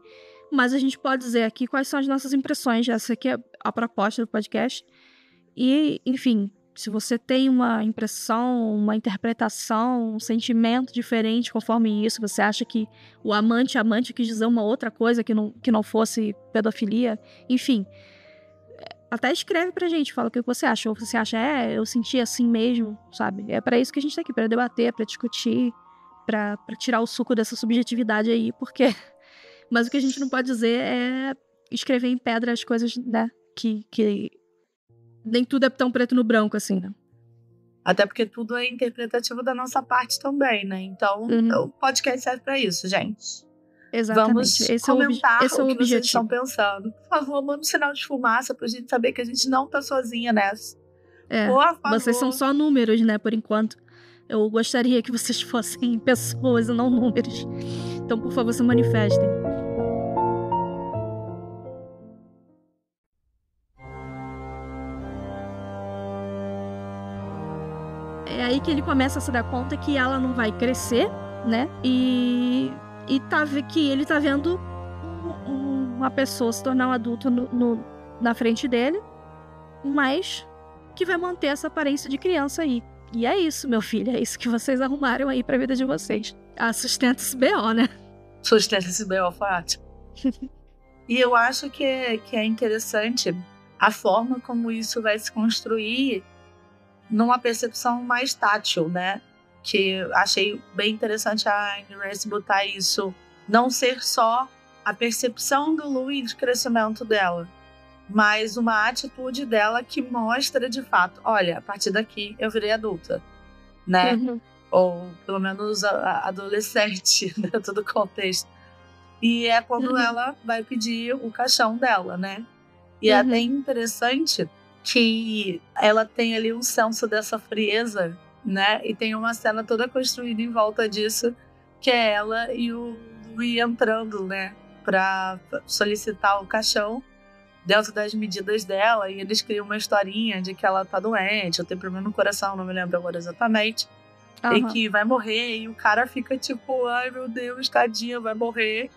Mas a gente pode dizer aqui quais são as nossas impressões. Essa aqui é a proposta do podcast. E, enfim, se você tem uma impressão, uma interpretação, um sentimento diferente conforme isso, você acha que o amante quis dizer uma outra coisa que não fosse pedofilia, enfim, até escreve pra gente, fala o que você acha. Ou você acha, eu senti assim mesmo, sabe? É pra isso que a gente tá aqui, pra debater, pra discutir, pra tirar o suco dessa subjetividade aí, porque... Mas o que a gente não pode dizer é escrever em pedra as coisas, né? Que nem tudo é tão preto no branco, assim, né? Até porque tudo é interpretativo da nossa parte também, né? Então, o podcast serve pra isso, gente. Exatamente. Vamos comentar esse é o o que objetivo. vocês estão pensando. Por favor, manda um sinal de fumaça pra gente saber que a gente não tá sozinha nessa. Por favor. Vocês são só números, né, por enquanto. Eu gostaria que vocês fossem pessoas e não números. Então, por favor, se manifestem. É aí que ele começa a se dar conta que ela não vai crescer, né? E que ele tá vendo uma pessoa se tornar um adulto na frente dele, mas que vai manter essa aparência de criança aí. E é isso, meu filho, é isso que vocês arrumaram aí pra vida de vocês. Sustenta esse BO, né? Sustenta esse BO, foi ótimo. E eu acho que é interessante a forma como isso vai se construir numa percepção mais tátil, né? Que achei bem interessante a Anne Rice botar isso. Não ser só a percepção do Louis de crescimento dela, mas uma atitude dela que mostra de fato, olha, a partir daqui eu virei adulta, né? Ou pelo menos adolescente, dentro do contexto. E é quando ela vai pedir o caixão dela, né? E é até interessante que ela tem ali um senso dessa frieza, né? E tem uma cena toda construída em volta disso, que é ela e o Louis entrando, né? Pra solicitar o caixão dentro das medidas dela, e eles criam uma historinha de que ela tá doente, ou tem problema no coração, não me lembro agora exatamente, e que vai morrer, e o cara fica tipo, ai meu Deus, tadinha, vai morrer.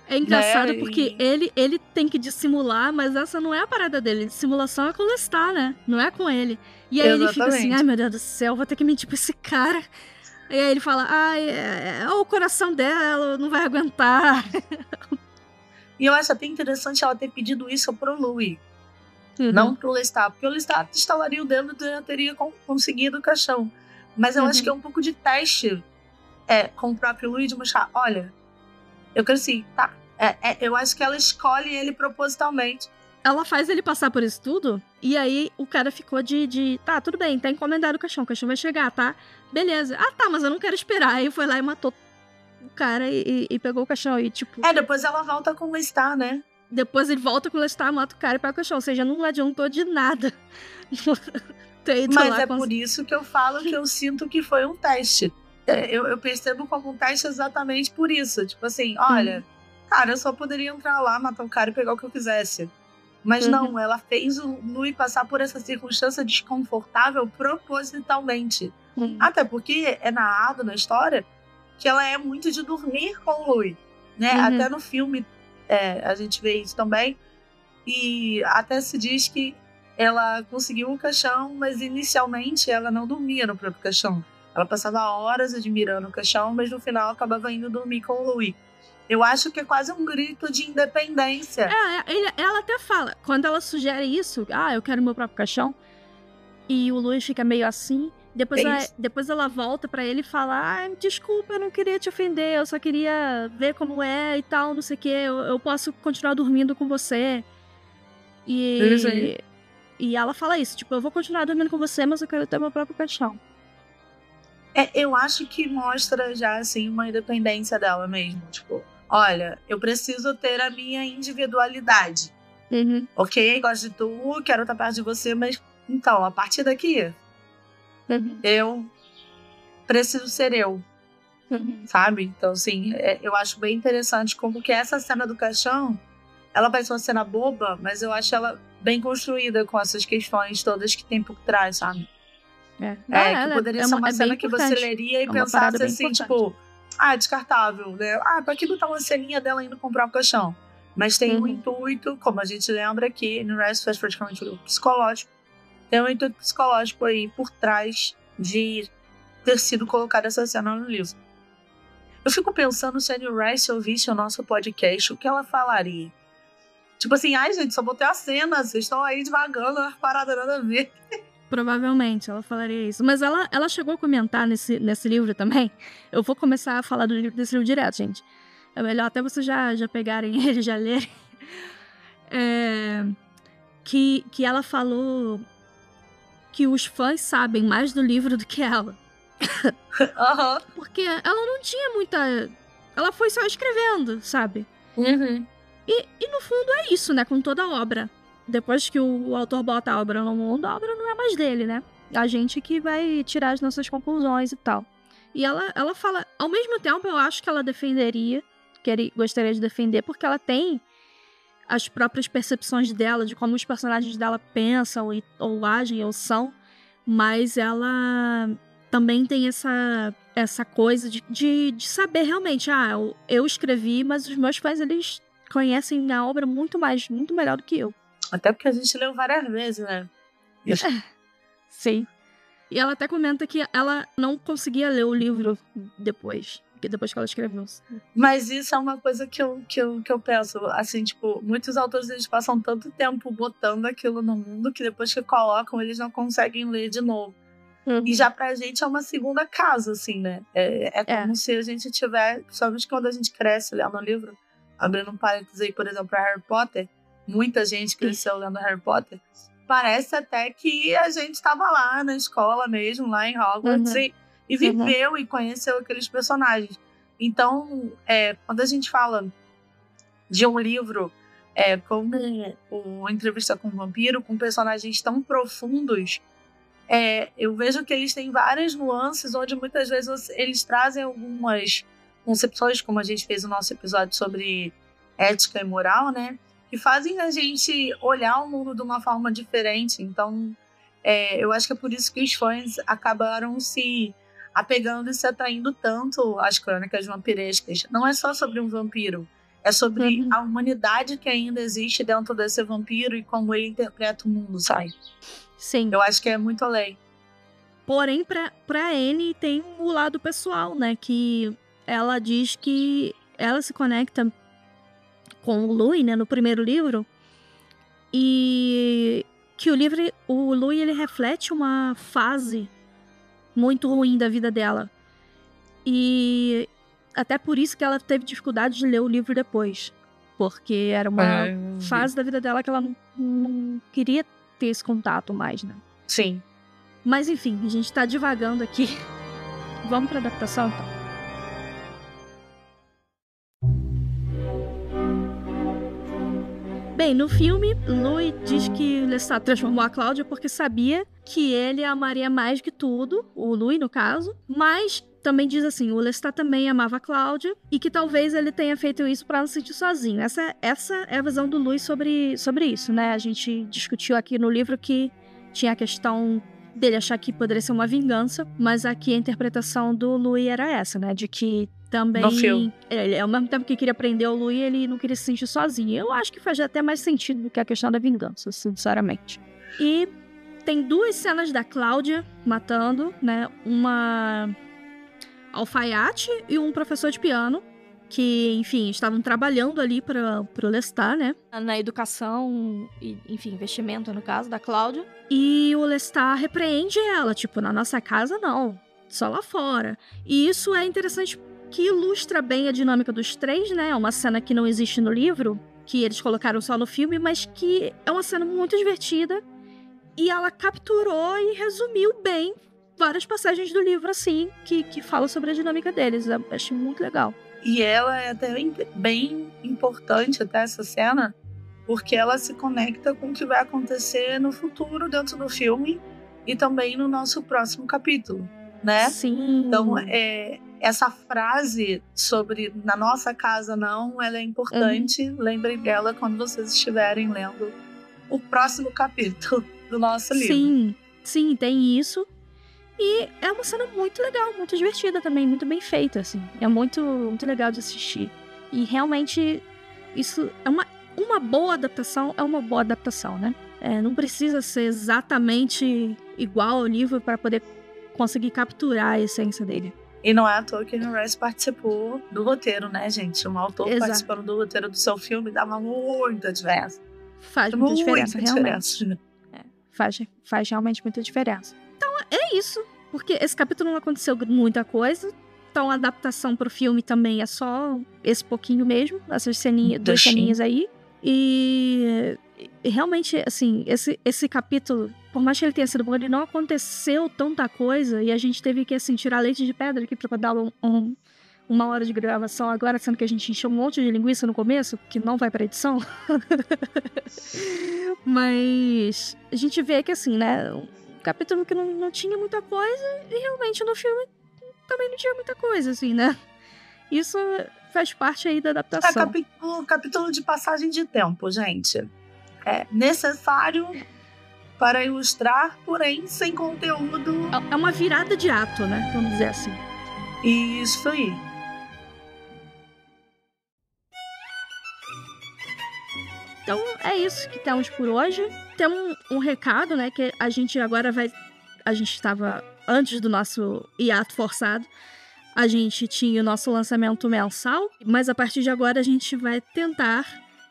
É engraçado, né? Porque ele tem que dissimular, mas essa não é a parada dele. Dissimulação é com o Lestat, né? Não é com ele. E aí ele fica assim, ai meu Deus do céu, vou ter que mentir pra esse cara. E aí ele fala, ai, o coração dela não vai aguentar. E eu acho até interessante ela ter pedido isso pro Louis, não pro Lestat, porque o Lestat instalaria o dedo e já teria conseguido o caixão. Mas eu acho que é um pouco de teste com o próprio Louis de mostrar, olha, eu cresci, tá? Eu acho que ela escolhe ele propositalmente. Ela faz ele passar por isso tudo, e aí o cara ficou tá, tudo bem, tá encomendado o caixão vai chegar, tá? Beleza. Ah, tá, mas eu não quero esperar. Aí foi lá e matou o cara e pegou o caixão e tipo... depois ela volta com o Lestat, né? Depois ele volta com o Lestat, mata o cara e pega o caixão. Ou seja, não adiantou de nada. Mas por isso que eu falo que eu sinto que foi um teste. Eu percebo como um teste exatamente por isso. Tipo assim, olha, cara, eu só poderia entrar lá, matar o cara e pegar o que eu quisesse. Mas não, ela fez o Louis passar por essa circunstância desconfortável propositalmente. Até porque é narrado na história que ela é muito de dormir com o Louis, né? Até no filme a gente vê isso também. E até se diz que ela conseguiu um caixão, mas inicialmente ela não dormia no próprio caixão. Ela passava horas admirando o caixão, mas no final acabava indo dormir com o Louis. Eu acho que é quase um grito de independência. Ela até fala, quando ela sugere isso, eu quero meu próprio caixão, e o Louis fica meio assim, depois ela volta pra ele e fala, desculpa, eu não queria te ofender, eu só queria ver como é e tal, não sei o que, eu posso continuar dormindo com você. E ela fala isso, tipo, eu vou continuar dormindo com você, mas eu quero ter meu próprio caixão. Eu acho que mostra já, assim, uma independência dela mesmo. Tipo, olha, eu preciso ter a minha individualidade. Ok, gosto de tu, quero estar perto de você, mas então, a partir daqui, eu preciso ser eu. Sabe? Então, assim, eu acho bem interessante como que essa cena do caixão, ela vai ser uma cena boba, mas eu acho ela bem construída com essas questões todas que tem por trás, sabe? Que poderia ser uma cena que você leria e pensasse assim, tipo, descartável, né? Pra que botar uma ceninha dela indo comprar um caixão? Mas tem um intuito, como a gente lembra aqui, no Rest faz praticamente um psicológico, tem um intuito psicológico aí por trás de ter sido colocada essa cena no livro. Eu fico pensando se a Anne Rice ouvisse o nosso podcast, o que ela falaria? Tipo assim, gente, só botei a cena, vocês estão aí devagando, as paradas nada a ver. Provavelmente ela falaria isso. Mas ela chegou a comentar nesse livro também. Eu vou começar a falar desse livro direto, gente. É melhor até vocês já pegarem ele, já lerem. Que ela falou que os fãs sabem mais do livro do que ela. Uhum. Porque ela não tinha muita... Ela foi só escrevendo, sabe? Uhum. E no fundo é isso, né? Com toda a obra. Depois que o autor bota a obra no mundo, a obra não é mais dele, né? A gente que vai tirar as nossas conclusões e tal. E ela fala... Ao mesmo tempo, eu acho que ela defenderia, gostaria de defender, porque ela tem as próprias percepções dela, de como os personagens dela pensam ou agem ou são, mas ela também tem essa coisa de saber realmente, eu escrevi, mas os meus fãs, eles conhecem a obra muito melhor do que eu. Até porque a gente leu várias vezes, né? Sim. E ela até comenta que ela não conseguia ler o livro depois que ela escreveu. Mas isso é uma coisa que eu penso, assim, tipo, muitos autores, eles passam tanto tempo botando aquilo no mundo que depois que colocam, eles não conseguem ler de novo. Uhum. E já pra gente é uma segunda casa, assim, né? É como se a gente tiver, principalmente quando a gente cresce lendo um livro, abrindo um parênteses aí, por exemplo, Harry Potter, muita gente cresceu lendo Harry Potter, parece até que a gente estava lá na escola mesmo, lá em Hogwarts, e viveu e conheceu aqueles personagens. Então, quando a gente fala de um livro como o Entrevista com o Vampiro, com personagens tão profundos, eu vejo que eles têm várias nuances, onde muitas vezes eles trazem algumas concepções, como a gente fez o nosso episódio sobre ética e moral, né? Que fazem a gente olhar o mundo de uma forma diferente. Então, eu acho que é por isso que os fãs acabaram se apegando e se atraindo tanto às crônicas vampirescas. Não é só sobre um vampiro, é sobre a humanidade que ainda existe dentro desse vampiro e como ele interpreta o mundo, sabe? Sim. Eu acho que é muito além. Porém, pra Anne tem o lado pessoal, né? Que ela diz que ela se conecta com o Louis, né? No primeiro livro. E que o Louis, ele reflete uma fase muito ruim da vida dela. E até por isso que ela teve dificuldade de ler o livro depois. Porque era uma fase da vida dela que ela não queria ter esse contato mais, né? Sim. Mas enfim, a gente tá divagando aqui. Vamos pra adaptação, então. Bem, no filme, Louis diz que Lestat transformou a Cláudia porque sabia que ele amaria mais que tudo, o Louis, no caso, mas também diz assim, o Lestat também amava a Cláudia e que talvez ele tenha feito isso pra não se sentir sozinho. Essa é a visão do Louis sobre isso, né? A gente discutiu aqui no livro que tinha a questão dele achar que poderia ser uma vingança, mas aqui a interpretação do Louis era essa, né? De que também, ele, ao mesmo tempo que queria prender o Louis, ele não queria se sentir sozinho. Eu acho que faz até mais sentido do que a questão da vingança, sinceramente. E tem 2 cenas da Cláudia matando, né? Uma alfaiate e um professor de piano, que, enfim, estavam trabalhando ali pro Lestat, né? Na educação e, enfim, investimento, no caso, da Cláudia. E o Lestat repreende ela, tipo, na nossa casa não, só lá fora. E isso é interessante, que ilustra bem a dinâmica dos 3, né? É uma cena que não existe no livro, que eles colocaram só no filme, mas que é uma cena muito divertida. E ela capturou e resumiu bem várias passagens do livro, assim, que falam sobre a dinâmica deles. Eu achei muito legal. E ela é até bem importante, até essa cena, porque ela se conecta com o que vai acontecer no futuro dentro do filme e também no nosso próximo capítulo, né? Sim. Então, essa frase sobre na nossa casa não, ela é importante. Lembrem dela quando vocês estiverem lendo o próximo capítulo do nosso livro. Sim, tem isso. E é uma cena muito legal, muito divertida também, muito bem feita, assim. É muito, muito legal de assistir. E realmente, isso é uma boa adaptação, né? Não precisa ser exatamente igual ao livro para poder conseguir capturar a essência dele. E não é à toa que o Rice participou do roteiro, né, gente? Um autor participando do roteiro do seu filme dá uma muita diferença. Faz muita diferença, realmente. Faz realmente muita diferença. Então, é isso. Porque esse capítulo não aconteceu muita coisa. Então, a adaptação pro filme também é só esse pouquinho mesmo. Essas duas ceninhas aí. E realmente, assim, esse capítulo, por mais que ele tenha sido bom, ele não aconteceu tanta coisa. E a gente teve que, assim, tirar leite de pedra aqui pra dar uma hora de gravação agora, sendo que a gente encheu um monte de linguiça no começo, que não vai pra edição. Mas a gente vê que, assim, né, um capítulo que não tinha muita coisa, e realmente no filme também não tinha muita coisa, assim, né? Isso faz parte aí da adaptação. O capítulo de passagem de tempo, gente. É necessário para ilustrar, porém sem conteúdo. É uma virada de ato, né? Vamos dizer assim. Isso aí. Então, é isso que temos por hoje. Tem um recado, né? Que a gente agora vai... A gente estava... Antes do nosso hiato forçado, a gente tinha o nosso lançamento mensal. Mas a partir de agora, a gente vai tentar...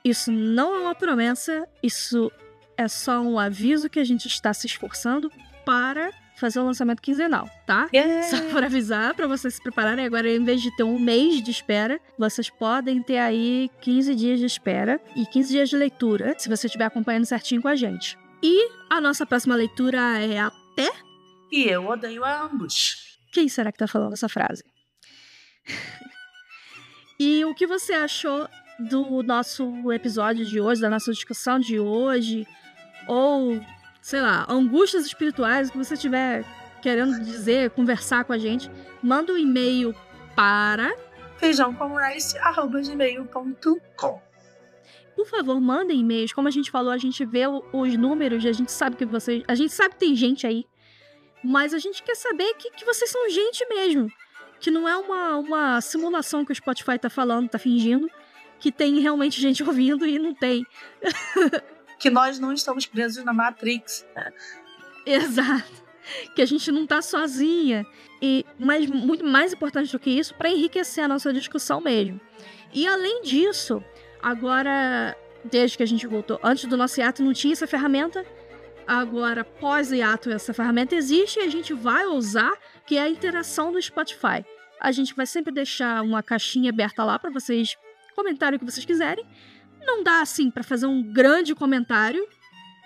Isso não é uma promessa. Isso é só um aviso que a gente está se esforçando para fazer o lançamento quinzenal, tá? Yeah. Só para avisar, para vocês se prepararem. Agora, em vez de ter um mês de espera, vocês podem ter aí 15 dias de espera e 15 dias de leitura, se você estiver acompanhando certinho com a gente. E a nossa próxima leitura é até... E eu odeio a ambos. Quem será que tá falando essa frase? E o que você achou do nosso episódio de hoje, da nossa discussão de hoje? Ou... sei lá, angústias espirituais, que você estiver querendo dizer, conversar com a gente, manda um e-mail para feijãocomrice@gmail.com. Por favor, mandem e-mails. Como a gente falou, a gente vê os números, a gente sabe que vocês... A gente sabe que tem gente aí, mas a gente quer saber que vocês são gente mesmo. Que não é uma simulação que o Spotify tá falando, tá fingindo, que tem realmente gente ouvindo e não tem. Que nós não estamos presos na Matrix. Exato. Que a gente não tá sozinha. Mas muito mais importante do que isso, para enriquecer a nossa discussão mesmo. E além disso, agora, desde que a gente voltou, antes do nosso hiato não tinha essa ferramenta. Agora, pós-hiato, essa ferramenta existe e a gente vai usar, que é a interação do Spotify. A gente vai sempre deixar uma caixinha aberta lá para vocês comentarem o que vocês quiserem. Não dá, assim, pra fazer um grande comentário.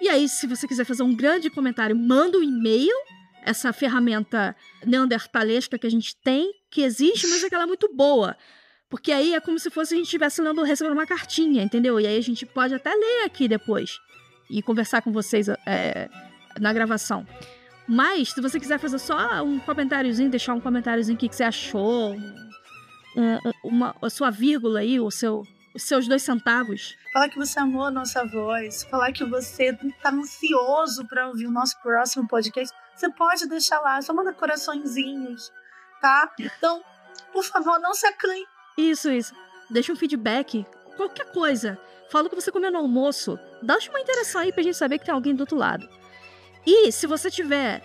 E aí, se você quiser fazer um grande comentário, manda um e-mail. Essa ferramenta neandertalesca que a gente tem, que existe, mas é que ela é muito boa. Porque aí é como se fosse a gente estivesse recebendo uma cartinha, entendeu? E aí a gente pode até ler aqui depois. E conversar com vocês na gravação. Mas, se você quiser fazer só um comentáriozinho, deixar um comentáriozinho, o que você achou, a sua vírgula aí, os seus 2 centavos. Falar que você amou a nossa voz. Falar que você tá ansioso pra ouvir o nosso próximo podcast. Você pode deixar lá. Só manda coraçõezinhos, tá? Então, por favor, não se acanhe. Isso. Deixa um feedback. Qualquer coisa. Fala o que você comeu no almoço. Dá uma interação aí pra gente saber que tem alguém do outro lado. E se você tiver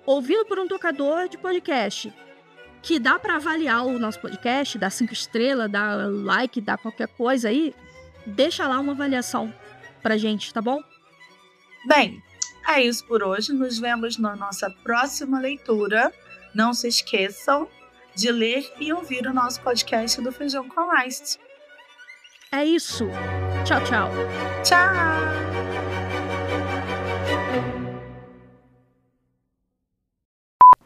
ouvindo por um tocador de podcast que dá pra avaliar o nosso podcast, dá 5 estrelas, dá like, dá qualquer coisa aí, deixa lá uma avaliação pra gente, tá bom? Bem, é isso por hoje. Nos vemos na nossa próxima leitura. Não se esqueçam de ler e ouvir o nosso podcast do Feijão com Rice. É isso. Tchau, tchau. Tchau!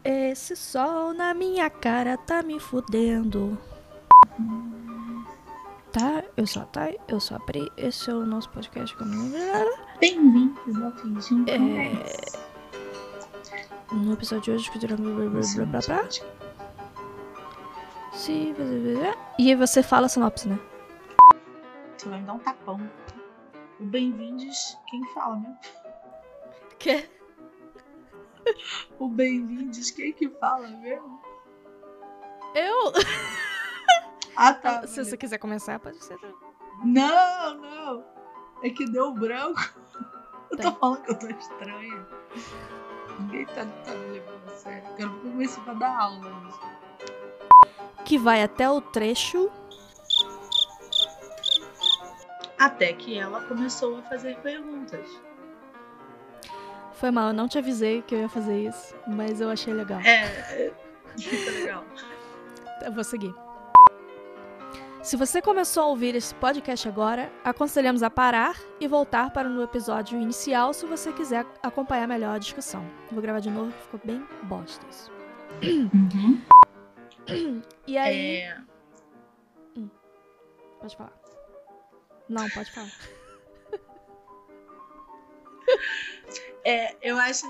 Esse sol na minha cara tá me fudendo. Tá? Eu sou a Pri. Esse é o nosso podcast com a minha... Bem-vindos ao Feijão com Rice. No episódio de hoje, e aí você fala a sinopse, né? Você vai me dar um tapão. O bem-vindos, quem fala, né? Que? O bem-vindos, quem que fala mesmo? Eu? Ah, tá. Se você quiser começar, pode ser. Não. É que deu branco. Eu tô falando que eu tô estranha. Ninguém tá me levando a sério. Eu quero começar pra dar aula. Que vai até o trecho... Até que ela começou a fazer perguntas. Foi mal, eu não te avisei que eu ia fazer isso, mas eu achei legal. Fica legal. Eu vou seguir. Se você começou a ouvir esse podcast agora, aconselhamos a parar e voltar para o episódio inicial se você quiser acompanhar melhor a discussão. Vou gravar de novo, ficou bem bosta isso. Uhum. E aí... Pode falar. Não, pode falar. Eu acho...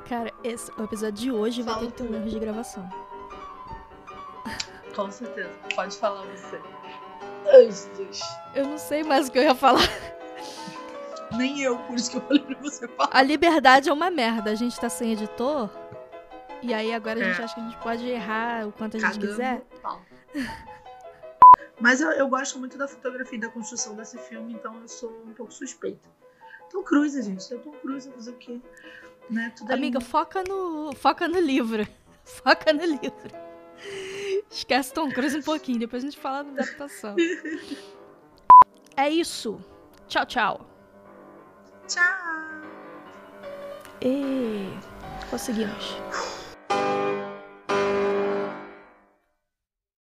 Cara, o episódio de hoje vai ter que ter um erro de gravação. Com certeza. Pode falar você. Ai, Jesus. Eu não sei mais o que eu ia falar. Nem eu, por isso que eu falei pra você falar. A liberdade é uma merda. A gente tá sem editor. E aí agora a gente acha que a gente pode errar o quanto a gente quiser. Mas eu gosto muito da fotografia e da construção desse filme, então eu sou um pouco suspeita. Tom Cruise, gente. Tom Cruise, fazer o quê? Né? Tudo Amiga, foca no livro. Foca no livro. Esquece Tom Cruise um pouquinho, depois a gente fala da adaptação. É isso. Tchau, tchau. Tchau. E conseguimos.